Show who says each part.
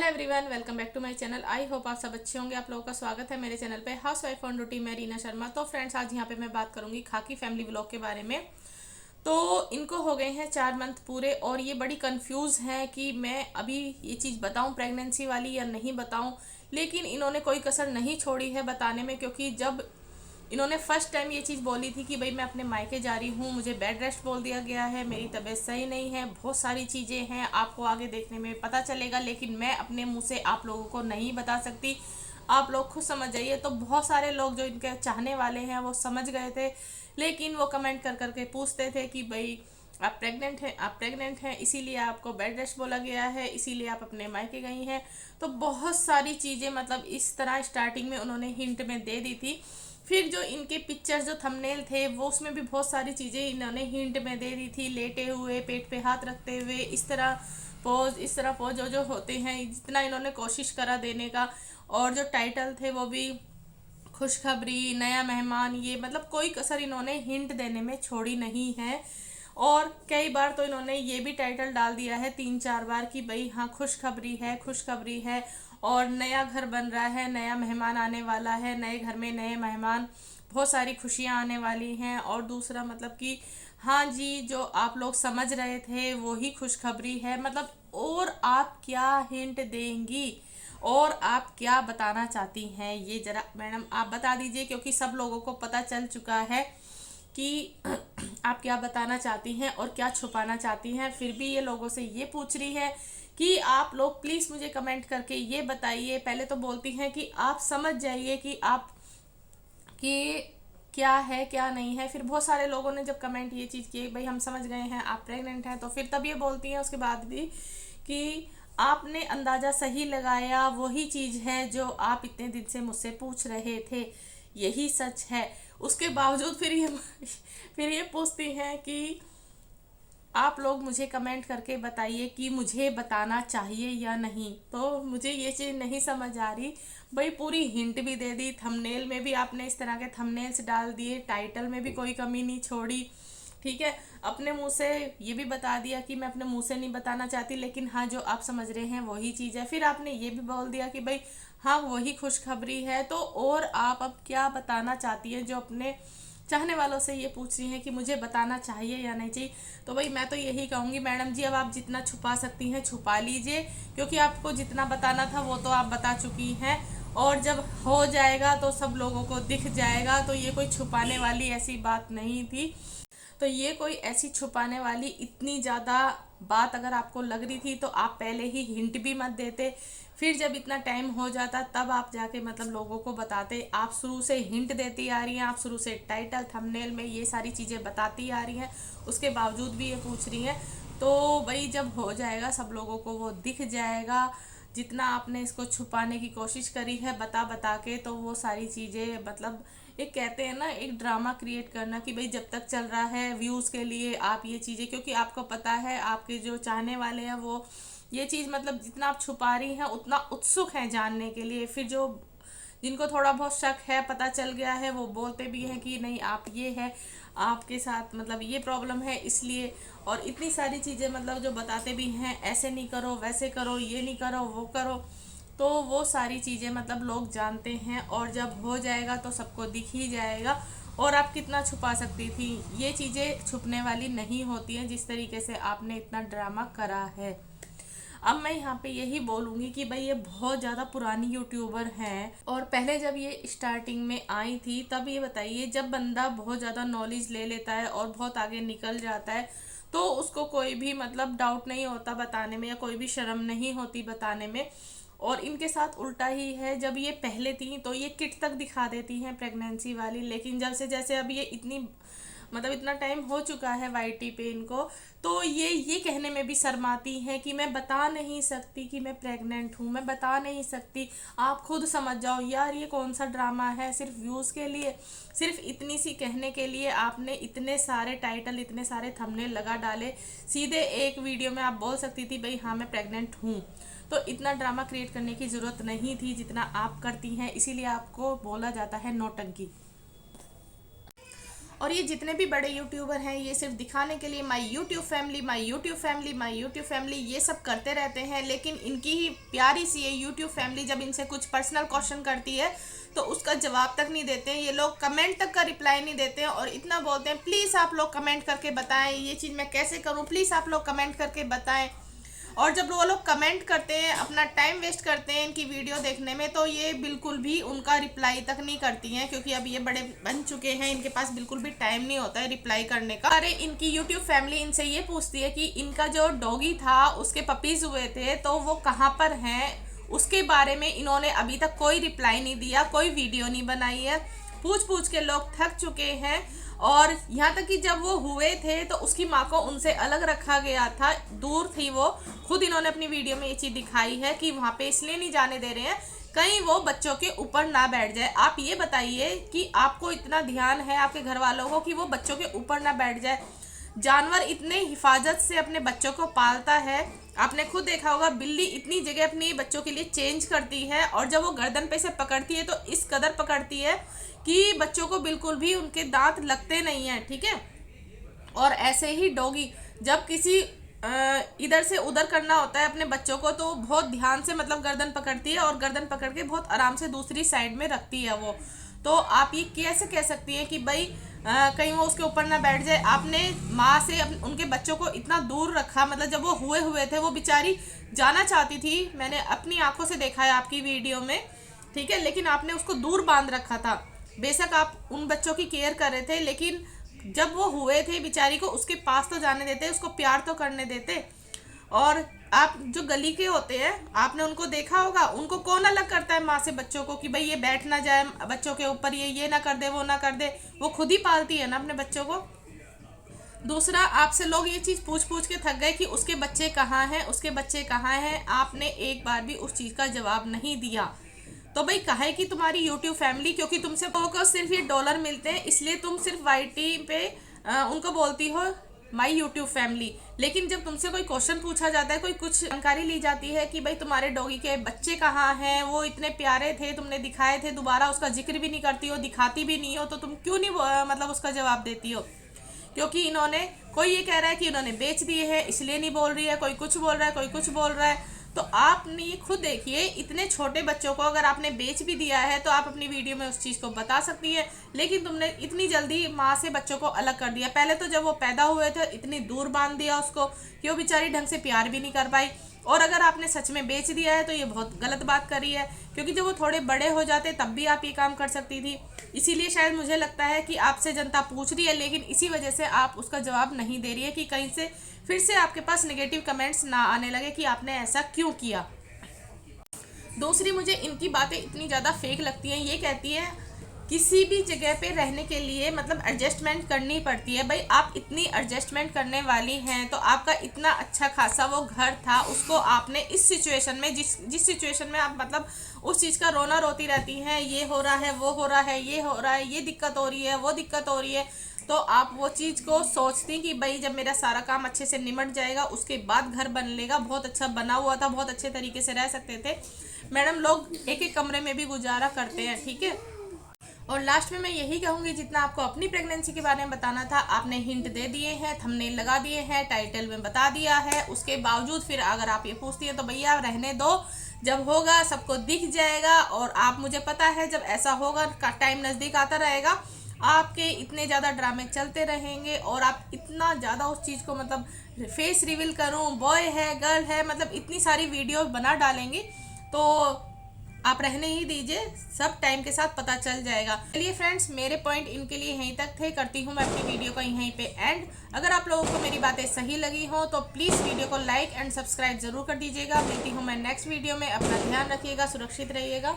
Speaker 1: Hello everyone, welcome back to my channel. I hope आप सब अच्छे होंगे। आप लोगों का स्वागत है मेरे चैनल पे हाउस वाइफ ऑन ड्यूटी में रीना शर्मा। तो फ्रेंड्स, आज यहाँ पे मैं बात करूंगी खाकी फैमिली व्लॉग के बारे में। तो इनको हो गए हैं 4 मंथ पूरे और ये बड़ी कंफ्यूज हैं कि मैं अभी ये चीज़ बताऊं प्रेगनेंसी वाली या नहीं बताऊं। लेकिन इन्होंने कोई कसर नहीं छोड़ी है बताने में, क्योंकि जब इन्होंने फर्स्ट टाइम ये चीज़ बोली थी कि भाई मैं अपने मायके जा रही हूँ, मुझे बेड रेस्ट बोल दिया गया है, मेरी तबीयत सही नहीं है, बहुत सारी चीज़ें हैं, आपको आगे देखने में पता चलेगा, लेकिन मैं अपने मुंह से आप लोगों को नहीं बता सकती, आप लोग खुद समझ जाइए। तो बहुत सारे लोग जो इनके चाहने वाले हैं वो समझ गए थे, लेकिन वो कमेंट कर करके पूछते थे कि भाई आप प्रेग्नेंट हैं, इसीलिए आपको बेड रेस्ट बोला गया है, इसीलिए आप अपने मायके गई हैं। तो बहुत सारी चीज़ें मतलब इस तरह स्टार्टिंग में उन्होंने हिंट में दे दी थी। फिर जो इनके पिक्चर्स जो थंबनेल थे वो उसमें भी बहुत सारी चीज़ें इन्होंने हिंट में दे दी थी, लेटे हुए, पेट पे हाथ रखते हुए, इस तरह पोज जो जो होते हैं, जितना इन्होंने कोशिश करा देने का। और जो टाइटल थे वो भी खुशखबरी, नया मेहमान, ये मतलब कोई कसर इन्होंने हिंट देने में छोड़ी नहीं है। और कई बार तो इन्होंने ये भी टाइटल डाल दिया है 3-4 बार कि भाई हाँ खुशखबरी है और नया घर बन रहा है, नया मेहमान आने वाला है, नए घर में नए मेहमान, बहुत सारी खुशियाँ आने वाली हैं। और दूसरा मतलब कि हाँ जी, जो आप लोग समझ रहे थे वो ही खुशखबरी है। मतलब और आप क्या हिंट देंगी और आप क्या बताना चाहती हैं, ये जरा मैडम आप बता दीजिए, क्योंकि सब लोगों को पता चल चुका है कि आप क्या बताना चाहती हैं और क्या छुपाना चाहती हैं। फिर भी ये लोगों से ये पूछ रही है कि आप लोग प्लीज़ मुझे कमेंट करके ये बताइए। पहले तो बोलती हैं कि आप समझ जाइए कि आप कि क्या है क्या नहीं है। फिर बहुत सारे लोगों ने जब कमेंट ये चीज़ की भाई हम समझ गए हैं आप प्रेग्नेंट हैं, तो फिर तब ये बोलती हैं उसके बाद भी कि आपने अंदाज़ा सही लगाया, वही चीज़ है जो आप इतने दिन से मुझसे पूछ रहे थे, यही सच है। उसके बावजूद फिर ये पूछती हैं कि आप लोग मुझे कमेंट करके बताइए कि मुझे बताना चाहिए या नहीं। तो मुझे ये चीज़ नहीं समझ आ रही। भाई पूरी हिंट भी दे दी, थंबनेल में भी आपने इस तरह के थंबनेल्स डाल दिए, टाइटल में भी कोई कमी नहीं छोड़ी, ठीक है। अपने मुंह से ये भी बता दिया कि मैं अपने मुंह से नहीं बताना चाहती, लेकिन हाँ जो आप समझ रहे हैं वही चीज़ है। फिर आपने ये भी बोल दिया कि भाई हाँ वही खुशखबरी है। तो और आप अब क्या बताना चाहती हैं जो अपने चाहने वालों से ये पूछ रही हैं कि मुझे बताना चाहिए या नहीं चाहिए। तो भाई मैं तो यही कहूँगी मैडम जी, अब आप जितना छुपा सकती हैं छुपा लीजिए, क्योंकि आपको जितना बताना था वो तो आप बता चुकी हैं। और जब हो जाएगा तो सब लोगों को दिख जाएगा। तो ये कोई छुपाने वाली ऐसी बात नहीं थी। तो ये कोई ऐसी छुपाने वाली इतनी ज़्यादा बात अगर आपको लग रही थी तो आप पहले ही हिंट भी मत देते। फिर जब इतना टाइम हो जाता तब आप जाके मतलब लोगों को बताते। आप शुरू से हिंट देती आ रही हैं, आप शुरू से टाइटल थंबनेल में ये सारी चीज़ें बताती आ रही हैं, उसके बावजूद भी ये पूछ रही हैं। तो भाई जब हो जाएगा सब लोगों को वो दिख जाएगा। जितना आपने इसको छुपाने की कोशिश करी है बता बता के, तो वो सारी चीज़ें मतलब एक कहते हैं ना एक ड्रामा क्रिएट करना कि भाई जब तक चल रहा है व्यूज़ के लिए आप ये चीज़ें, क्योंकि आपको पता है आपके जो चाहने वाले हैं वो ये चीज़ मतलब जितना आप छुपा रही हैं उतना उत्सुक हैं जानने के लिए। फिर जो जिनको थोड़ा बहुत शक है, पता चल गया है, वो बोलते भी हैं कि नहीं आप ये है, आपके साथ मतलब ये प्रॉब्लम है इसलिए। और इतनी सारी चीज़ें मतलब जो बताते भी हैं, ऐसे नहीं करो, वैसे करो, ये नहीं करो, वो करो। तो वो सारी चीज़ें मतलब लोग जानते हैं और जब हो जाएगा तो सबको दिख ही जाएगा। और आप कितना छुपा सकती थी, ये चीज़ें छुपने वाली नहीं होती हैं जिस तरीके से आपने इतना ड्रामा करा है। अब मैं यहाँ पे यही बोलूँगी कि भाई ये बहुत ज़्यादा पुरानी यूट्यूबर हैं और पहले जब ये स्टार्टिंग में आई थी तब ये बताइए, जब बंदा बहुत ज़्यादा नॉलेज ले लेता है और बहुत आगे निकल जाता है तो उसको कोई भी मतलब डाउट नहीं होता बताने में या कोई भी शर्म नहीं होती बताने में। और इनके साथ उल्टा ही है, जब ये पहले थी तो ये किट तक दिखा देती हैं प्रेगनेंसी वाली, लेकिन जब से जैसे अब ये इतनी मतलब इतना टाइम हो चुका है वाईटी पे इनको, तो ये कहने में भी शर्माती हैं कि मैं बता नहीं सकती कि मैं प्रेग्नेंट हूँ, मैं बता नहीं सकती, आप खुद समझ जाओ। यार ये कौन सा ड्रामा है, सिर्फ व्यूज़ के लिए, सिर्फ इतनी सी कहने के लिए आपने इतने सारे टाइटल, इतने सारे थंबनेल लगा डाले। सीधे एक वीडियो में आप बोल सकती थी भाई हाँ मैं प्रेग्नेंट हूँ। तो इतना ड्रामा क्रिएट करने की ज़रूरत नहीं थी जितना आप करती हैं, इसीलिए आपको बोला जाता है नौटंकी। और ये जितने भी बड़े यूट्यूबर हैं ये सिर्फ दिखाने के लिए my YouTube family, my YouTube family, my YouTube family ये सब करते रहते हैं, लेकिन इनकी ही प्यारी सी ये यूट्यूब फैमिली जब इनसे कुछ पर्सनल क्वेश्चन करती है तो उसका जवाब तक नहीं देते हैं। ये लोग कमेंट तक का रिप्लाई नहीं देते हैं और इतना बोलते हैं प्लीज़ आप लोग कमेंट करके बताएं ये चीज़ मैं कैसे करूं, प्लीज़ आप लोग कमेंट करके बताएं। और जब वो लोग कमेंट करते हैं, अपना टाइम वेस्ट करते हैं इनकी वीडियो देखने में, तो ये बिल्कुल भी उनका रिप्लाई तक नहीं करती हैं, क्योंकि अब ये बड़े बन चुके हैं, इनके पास बिल्कुल भी टाइम नहीं होता है रिप्लाई करने का। अरे इनकी यूट्यूब फैमिली इनसे ये पूछती है कि इनका जो डॉगी था उसके पपीज़ हुए थे तो वो कहाँ पर हैं, उसके बारे में इन्होंने अभी तक कोई रिप्लाई नहीं दिया, कोई वीडियो नहीं बनाई है। पूछ पूछ के लोग थक चुके हैं। और यहाँ तक कि जब वो हुए थे तो उसकी माँ को उनसे अलग रखा गया था, दूर थी वो। खुद इन्होंने अपनी वीडियो में ये चीज़ दिखाई है कि वहाँ पे इसलिए नहीं जाने दे रहे हैं कहीं वो बच्चों के ऊपर ना बैठ जाए। आप ये बताइए कि आपको इतना ध्यान है आपके घर वालों को कि वो बच्चों के ऊपर ना बैठ जाए। जानवर इतने हिफाजत से अपने बच्चों को पालता है, आपने खुद देखा होगा बिल्ली इतनी जगह अपने बच्चों के लिए चेंज करती है, और जब वो गर्दन पे से पकड़ती है तो इस कदर पकड़ती है कि बच्चों को बिल्कुल भी उनके दांत लगते नहीं हैं, ठीक है। और ऐसे ही डॉगी जब किसी इधर से उधर करना होता है अपने बच्चों को तो बहुत ध्यान से मतलब गर्दन पकड़ती है और गर्दन पकड़ के बहुत आराम से दूसरी साइड में रखती है वो। तो आप ये कैसे कह सकती हैं कि भाई कहीं वो उसके ऊपर ना बैठ जाए। आपने माँ से उनके बच्चों को इतना दूर रखा, मतलब जब वो हुए थे वो बेचारी जाना चाहती थी, मैंने अपनी आंखों से देखा है आपकी वीडियो में, ठीक है, लेकिन आपने उसको दूर बांध रखा था। बेशक आप उन बच्चों की केयर कर रहे थे, लेकिन जब वो हुए थे बेचारी को उसके पास तो जाने देते, उसको प्यार तो करने देते। और आप जो गली के होते हैं आपने उनको देखा होगा, उनको कौन अलग करता है माँ से बच्चों को कि भाई ये बैठ ना जाए बच्चों के ऊपर, ये ना कर दे वो ना कर दे, वो खुद ही पालती है ना अपने बच्चों को। दूसरा, आपसे लोग ये चीज़ पूछ पूछ के थक गए कि उसके बच्चे कहाँ हैं, उसके बच्चे कहाँ हैं, आपने एक बार भी उस चीज़ का जवाब नहीं दिया। तो भाई कहे कि तुम्हारी यूट्यूब फैमिली, क्योंकि तुमसे को सिर्फ ये डॉलर मिलते हैं इसलिए तुम सिर्फ वाईटी पे उनको बोलती हो माई यूट्यूब फैमिली। लेकिन जब तुमसे कोई क्वेश्चन पूछा जाता है, कोई कुछ जानकारी ली जाती है कि भाई तुम्हारे डॉगी के बच्चे कहाँ हैं, वो इतने प्यारे थे, तुमने दिखाए थे, दोबारा उसका जिक्र भी नहीं करती हो, दिखाती भी नहीं हो, तो तुम क्यों नहीं मतलब उसका जवाब देती हो। क्योंकि इन्होंने, कोई ये कह रहा है कि इन्होंने बेच दिए हैं इसलिए नहीं बोल रही है, कोई कुछ बोल रहा है, कोई कुछ बोल रहा है। तो आपने ये खुद देखिए, इतने छोटे बच्चों को अगर आपने बेच भी दिया है तो आप अपनी वीडियो में उस चीज़ को बता सकती है, लेकिन तुमने इतनी जल्दी माँ से बच्चों को अलग कर दिया। पहले तो जब वो पैदा हुए थे इतनी दूर बांध दिया उसको कि वो बेचारी ढंग से प्यार भी नहीं कर पाई। और अगर आपने सच में बेच दिया है तो ये बहुत गलत बात करी है, क्योंकि जब वो थोड़े बड़े हो जाते तब भी आप ये काम कर सकती थी। इसीलिए शायद मुझे लगता है कि आपसे जनता पूछ रही है, लेकिन इसी वजह से आप उसका जवाब नहीं दे रही है कि कहीं से फिर से आपके पास नेगेटिव कमेंट्स ना आने लगे कि आपने ऐसा क्यों किया। दूसरी, मुझे इनकी बातें इतनी ज़्यादा फेक लगती हैं। ये कहती है किसी भी जगह पे रहने के लिए मतलब एडजस्टमेंट करनी पड़ती है। भाई आप इतनी एडजस्टमेंट करने वाली हैं तो आपका इतना अच्छा खासा वो घर था, उसको आपने इस सिचुएशन में, जिस सिचुएशन में आप मतलब उस चीज़ का रोना रोती रहती हैं, ये हो रहा है, वो हो रहा है, ये हो रहा है, ये दिक्कत हो रही है, वो दिक्कत हो रही है, तो आप वो चीज़ को सोचती कि भाई जब मेरा सारा काम अच्छे से निमट जाएगा उसके बाद घर बन लेगा। बहुत अच्छा बना हुआ था, बहुत अच्छे तरीके से रह सकते थे। मैडम, लोग एक एक कमरे में भी गुजारा करते हैं, ठीक है। और लास्ट में मैं यही कहूँगी, जितना आपको अपनी प्रेगनेंसी के बारे में बताना था आपने हिंट दे दिए हैं, थंबनेल लगा दिए हैं, टाइटल में बता दिया है। उसके बावजूद फिर अगर आप ये पूछती है तो भैया रहने दो, जब होगा सबको दिख जाएगा। और आप, मुझे पता है जब ऐसा होगा टाइम नज़दीक आता रहेगा, आपके इतने ज़्यादा ड्रामे चलते रहेंगे और आप इतना ज़्यादा उस चीज़ को मतलब फेस रिवील करूँ, बॉय है गर्ल है, मतलब इतनी सारी वीडियो बना डालेंगे, तो आप रहने ही दीजिए, सब टाइम के साथ पता चल जाएगा। चलिए फ्रेंड्स, मेरे पॉइंट इनके लिए यहीं तक थे। करती हूँ मैं अपनी वीडियो को यहीं पे एंड। अगर आप लोगों को मेरी बातें सही लगी हो तो प्लीज़ वीडियो को लाइक एंड सब्सक्राइब ज़रूर कर दीजिएगा। मिलती हूँ मैं नेक्स्ट वीडियो में। अपना ध्यान रखिएगा, सुरक्षित रहिएगा।